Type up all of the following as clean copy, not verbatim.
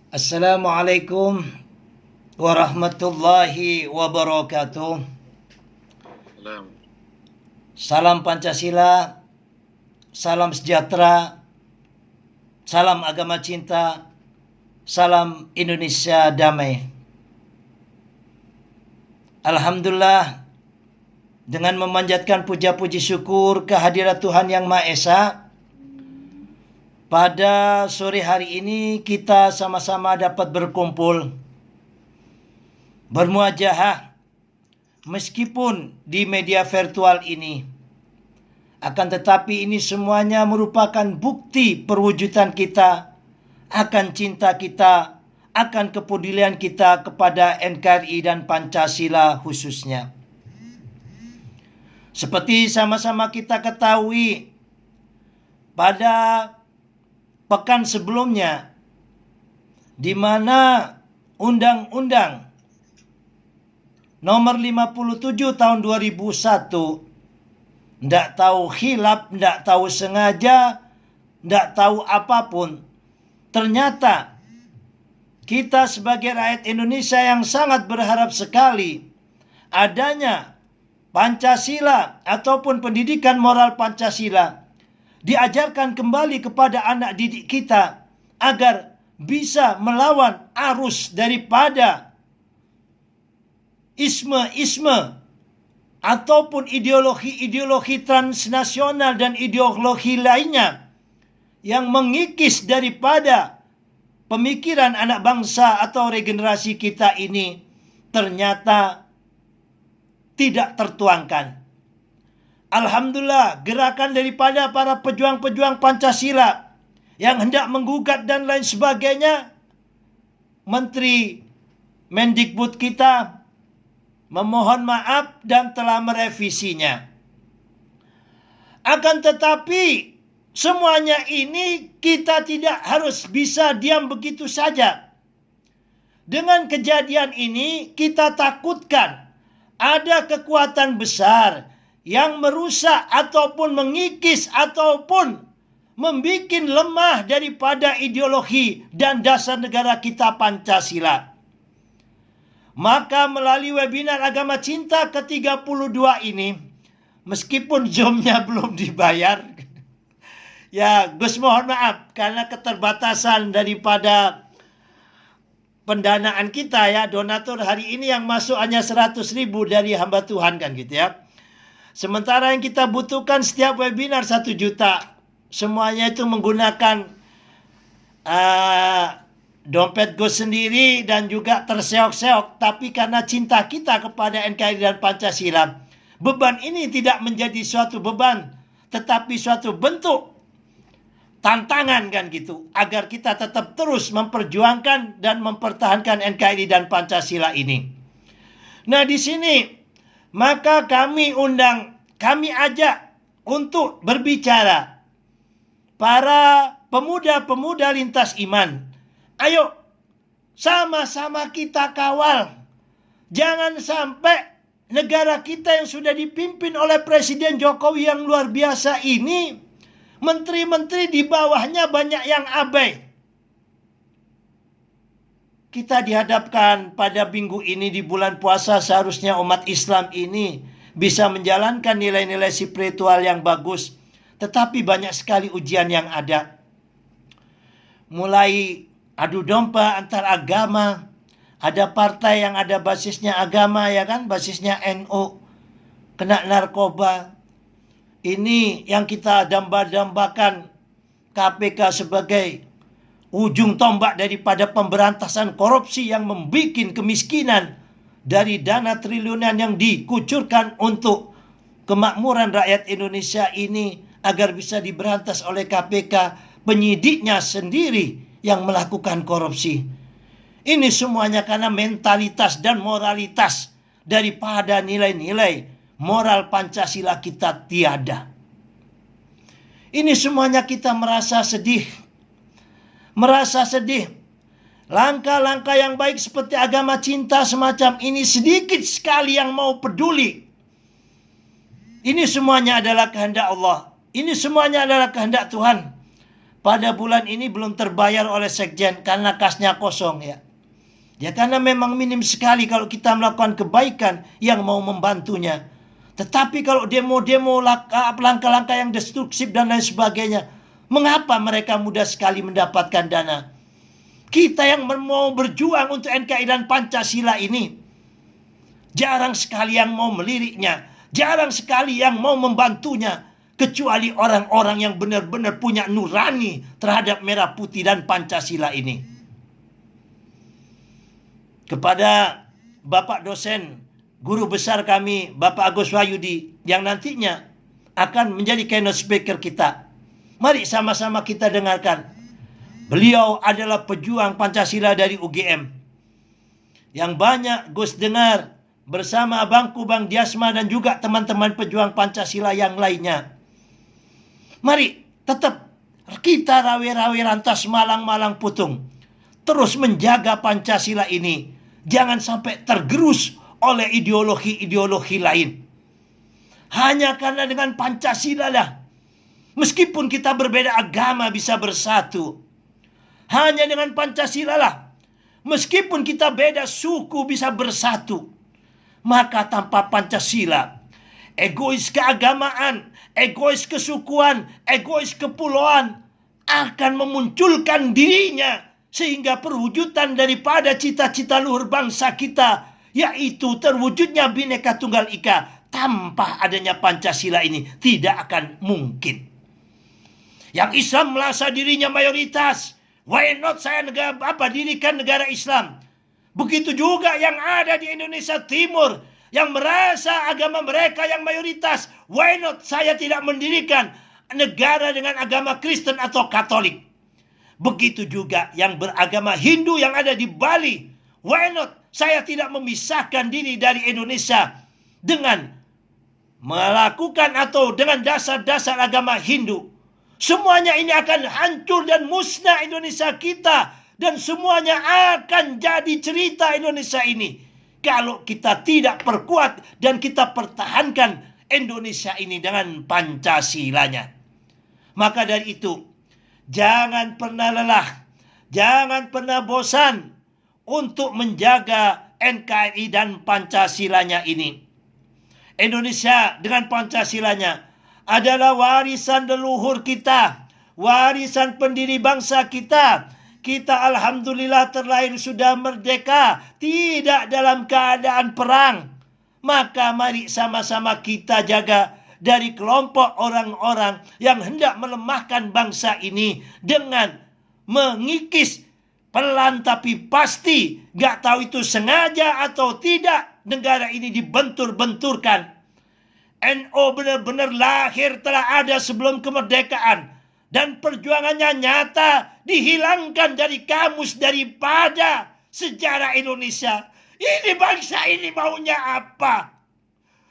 Assalamualaikum warahmatullahi wabarakatuh. Salam. Salam Pancasila, salam sejahtera, salam agama cinta, salam Indonesia damai. Alhamdulillah, dengan memanjatkan puja-puji syukur kehadirat Tuhan Yang Maha Esa, pada sore hari ini kita sama-sama dapat berkumpul, bermuajahah, meskipun di media virtual ini. Akan tetapi ini semuanya merupakan bukti perwujudan kita akan cinta kita, akan kepedulian kita kepada NKRI dan Pancasila khususnya. Seperti sama-sama kita ketahui, pada pekan sebelumnya, di mana Undang-Undang Nomor 57 tahun 2001, ndak tahu khilaf, ndak tahu sengaja, ndak tahu apapun, ternyata kita sebagai rakyat Indonesia yang sangat berharap sekali adanya Pancasila ataupun pendidikan moral Pancasila diajarkan kembali kepada anak didik kita agar bisa melawan arus daripada isme-isme ataupun ideologi-ideologi transnasional dan ideologi lainnya yang mengikis daripada pemikiran anak bangsa atau regenerasi kita ini ternyata tidak tertuangkan. Alhamdulillah, gerakan daripada para pejuang-pejuang Pancasila yang hendak menggugat dan lain sebagainya, Menteri Mendikbud kita memohon maaf dan telah merevisinya. Akan tetapi semuanya ini kita tidak harus bisa diam begitu saja. Dengan kejadian ini kita takutkan ada kekuatan besar yang merusak ataupun mengikis ataupun membuat lemah daripada ideologi dan dasar negara kita Pancasila. Maka melalui webinar Agama Cinta ke-32 ini, meskipun Zoom-nya belum dibayar, ya Gus mohon maaf karena keterbatasan daripada pendanaan kita ya, donatur hari ini yang masuk hanya 100.000 dari hamba Tuhan kan gitu ya. Sementara yang kita butuhkan setiap webinar 1 juta. Semuanya itu menggunakan dompet Gus sendiri dan juga terseok-seok. Tapi karena cinta kita kepada NKRI dan Pancasila, beban ini tidak menjadi suatu beban, tetapi suatu bentuk tantangan kan gitu, agar kita tetap terus memperjuangkan dan mempertahankan NKRI dan Pancasila ini. Nah di sini maka kami ajak untuk berbicara para pemuda-pemuda lintas iman. Ayo sama-sama kita kawal. Jangan sampai negara kita yang sudah dipimpin oleh Presiden Jokowi yang luar biasa ini, menteri-menteri di bawahnya banyak yang abai. Kita dihadapkan pada minggu ini di bulan puasa, seharusnya umat Islam ini bisa menjalankan nilai-nilai spiritual yang bagus. Tetapi banyak sekali ujian yang ada. Mulai adu domba antar agama. Ada partai yang ada basisnya agama ya kan, basisnya NU. Kena narkoba. Ini yang kita damba-dambakan KPK sebagai ujung tombak daripada pemberantasan korupsi yang membuat kemiskinan dari dana triliunan yang dikucurkan untuk kemakmuran rakyat Indonesia ini agar bisa diberantas oleh KPK, penyidiknya sendiri yang melakukan korupsi. Ini semuanya karena mentalitas dan moralitas daripada nilai-nilai moral Pancasila kita tiada. Ini semuanya kita merasa sedih. Langkah-langkah yang baik seperti agama cinta semacam ini sedikit sekali yang mau peduli. Ini semuanya adalah kehendak Allah. Ini semuanya adalah kehendak Tuhan. pada bulan ini belum terbayar oleh sekjen karena kasnya kosong ya. Ya karena memang minim sekali kalau kita melakukan kebaikan yang mau membantunya. Tetapi kalau demo-demo langkah-langkah yang destruktif dan lain sebagainya, mengapa mereka mudah sekali mendapatkan dana? Kita yang mau berjuang untuk NKRI dan Pancasila ini, jarang sekali yang mau meliriknya, jarang sekali yang mau membantunya, kecuali orang-orang yang benar-benar punya nurani terhadap merah putih dan Pancasila ini. Kepada Bapak dosen, guru besar kami, Bapak Agus Wahyudi, yang nantinya akan menjadi keynote speaker kita. Mari sama-sama kita dengarkan. Beliau adalah pejuang Pancasila dari UGM. Yang banyak Gus dengar bersama Abangku Bang Diasma dan juga teman-teman pejuang Pancasila yang lainnya. Mari tetap kita rawe-rawe rantas malang-malang putung. Terus menjaga Pancasila ini. Jangan sampai tergerus oleh ideologi-ideologi lain. Hanya karena dengan Pancasila lah, meskipun kita berbeda agama bisa bersatu. Hanya dengan Pancasila lah, meskipun kita beda suku bisa bersatu. Maka tanpa Pancasila, egois keagamaan, egois kesukuan, egois kepulauan akan memunculkan dirinya. Sehingga perwujudan daripada cita-cita luhur bangsa kita, yaitu terwujudnya Bhinneka Tunggal Ika, tanpa adanya Pancasila ini tidak akan mungkin. Yang Islam merasa dirinya mayoritas, why not saya dirikan negara Islam. Begitu juga yang ada di Indonesia Timur, yang merasa agama mereka yang mayoritas, why not saya tidak mendirikan negara dengan agama Kristen atau Katolik. Begitu juga yang beragama Hindu yang ada di Bali. Why not saya tidak memisahkan diri dari Indonesia dengan melakukan atau dengan dasar-dasar agama Hindu. Semuanya ini akan hancur dan musnah Indonesia kita. Dan semuanya akan jadi cerita Indonesia ini. Kalau kita tidak perkuat dan kita pertahankan Indonesia ini dengan Pancasilanya. Maka dari itu, jangan pernah lelah, jangan pernah bosan untuk menjaga NKRI dan Pancasilanya ini. Indonesia dengan Pancasilanya adalah warisan leluhur kita, warisan pendiri bangsa kita. Kita alhamdulillah terlahir sudah merdeka, tidak dalam keadaan perang. Maka mari sama-sama kita jaga dari kelompok orang-orang yang hendak melemahkan bangsa ini dengan mengikis pelan tapi pasti, gak tahu itu sengaja atau tidak, negara ini dibentur-benturkan. NU benar-benar lahir telah ada sebelum kemerdekaan dan perjuangannya nyata, dihilangkan dari kamus daripada sejarah Indonesia. Ini bangsa ini maunya apa?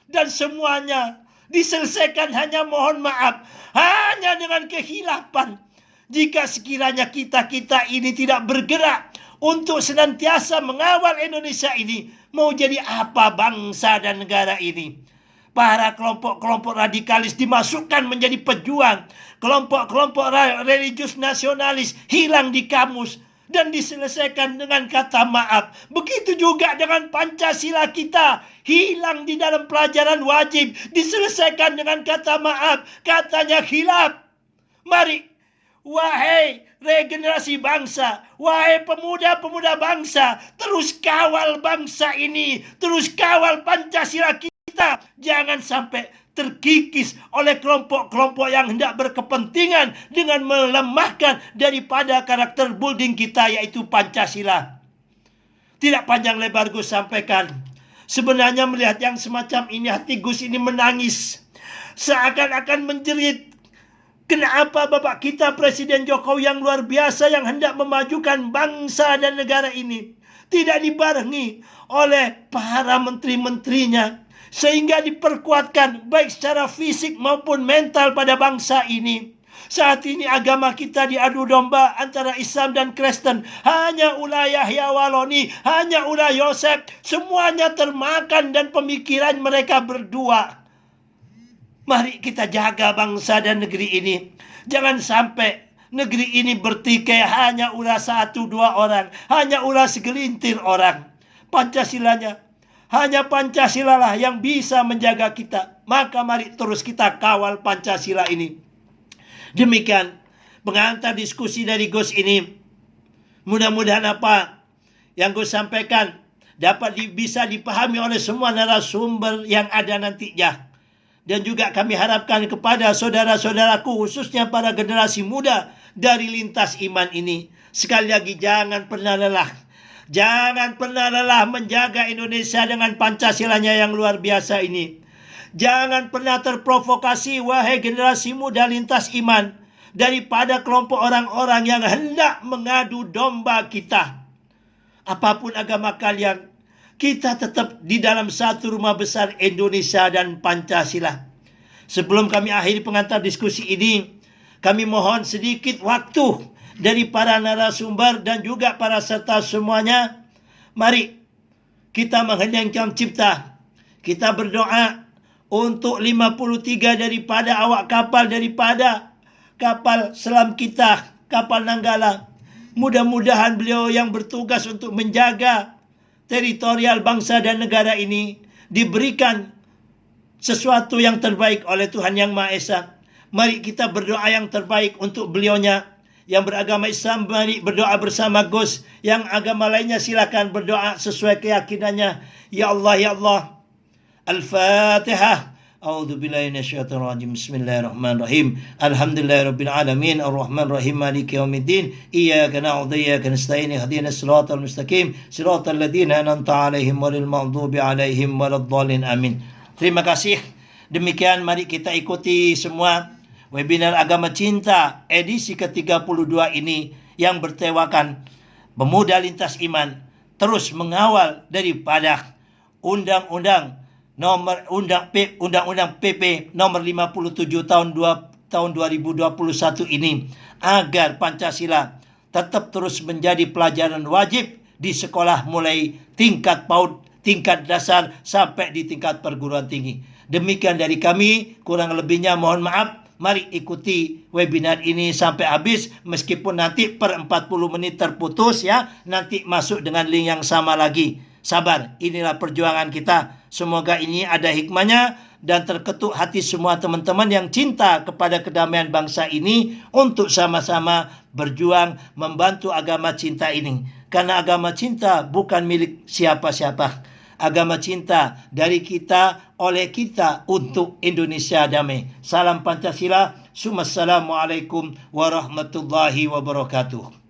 Dan semuanya diselesaikan hanya mohon maaf, hanya dengan kehilapan. Jika sekiranya kita ini tidak bergerak untuk senantiasa mengawal Indonesia ini, mau jadi apa bangsa dan negara ini? Para kelompok-kelompok radikalis dimasukkan menjadi pejuang. Kelompok-kelompok religius nasionalis hilang di kamus dan diselesaikan dengan kata maaf. Begitu juga dengan Pancasila kita, hilang di dalam pelajaran wajib, diselesaikan dengan kata maaf, katanya khilaf. Mari, wahai regenerasi bangsa, wahai pemuda-pemuda bangsa, terus kawal bangsa ini, terus kawal Pancasila kita. Jangan sampai terkikis oleh kelompok-kelompok yang hendak berkepentingan dengan melemahkan daripada karakter building kita, yaitu Pancasila. Tidak panjang lebar Gus sampaikan. Sebenarnya melihat yang semacam ini, hati Gus ini menangis. Seakan-akan menjerit. Kenapa Bapak kita Presiden Jokowi yang luar biasa yang hendak memajukan bangsa dan negara ini tidak dibarengi oleh para menteri-menterinya, sehingga diperkuatkan baik secara fisik maupun mental pada bangsa ini. Saat ini agama kita diadu domba antara Islam dan Kristen. Hanya ulah Yahya Waloni, hanya ulah Yosef, semuanya termakan dan pemikiran mereka berdua. Mari kita jaga bangsa dan negeri ini. Jangan sampai Negeri ini bertikai hanya ulah 1-2 orang, hanya ulah segelintir orang. Pancasilanya, hanya Pancasila lah yang bisa menjaga kita. Maka mari terus kita kawal Pancasila ini. Demikian pengantar diskusi dari Gus ini. Mudah-mudahan apa yang Gus sampaikan dapat bisa dipahami oleh semua narasumber yang ada nantinya. Dan juga kami harapkan kepada saudara-saudaraku, khususnya para generasi muda dari lintas iman ini. Sekali lagi, jangan pernah lelah. Jangan pernah lelah menjaga Indonesia dengan Pancasilanya yang luar biasa ini. Jangan pernah terprovokasi, wahai generasi muda lintas iman, daripada kelompok orang-orang yang hendak mengadu domba kita. Apapun agama kalian, kita tetap di dalam satu rumah besar Indonesia dan Pancasila. Sebelum kami akhiri pengantar diskusi ini, kami mohon sedikit waktu dari para narasumber dan juga para serta semuanya. Mari kita mengheningkan cipta. Kita berdoa untuk 53 daripada awak kapal, daripada kapal selam kita, kapal Nanggala. Mudah-mudahan beliau yang bertugas untuk menjaga teritorial bangsa dan negara ini diberikan sesuatu yang terbaik oleh Tuhan Yang Maha Esa. Mari kita berdoa yang terbaik untuk beliaunya. Yang beragama Islam, mari berdoa bersama Gus. Yang agama lainnya silakan berdoa sesuai keyakinannya. Ya Allah, ya Allah. Al-Fatihah. A'udzu billahi minasyaitonir rajim. Bismillahirrahmanirrahim. Alhamdulillahirabbil alamin, arrahmanirrahim, maliki yaumiddin. Iyyaka na'budu wa iyyaka nasta'in. Ihdinas siratal mustaqim, siratal ladzina an'amta 'alaihim ghairil maghdubi 'alaihim waladdallin. Amin. Terima kasih. Demikian mari kita ikuti semua webinar Agama Cinta edisi ke-32 ini yang bertewakan pemuda lintas iman terus mengawal daripada undang-undang PP nomor 57 tahun 2021 ini, agar Pancasila tetap terus menjadi pelajaran wajib di sekolah mulai tingkat PAUD, tingkat dasar sampai di tingkat perguruan tinggi. Demikian dari kami, kurang lebihnya mohon maaf. Mari ikuti webinar ini sampai habis, meskipun nanti per 40 menit terputus ya, nanti masuk dengan link yang sama lagi. Sabar, inilah perjuangan kita. Semoga ini ada hikmahnya dan terketuk hati semua teman-teman yang cinta kepada kedamaian bangsa ini untuk sama-sama berjuang membantu agama cinta ini. Karena agama cinta bukan milik siapa-siapa. Agama cinta dari kita, oleh kita, untuk Indonesia damai. Salam Pancasila. Assalamualaikum warahmatullahi wabarakatuh.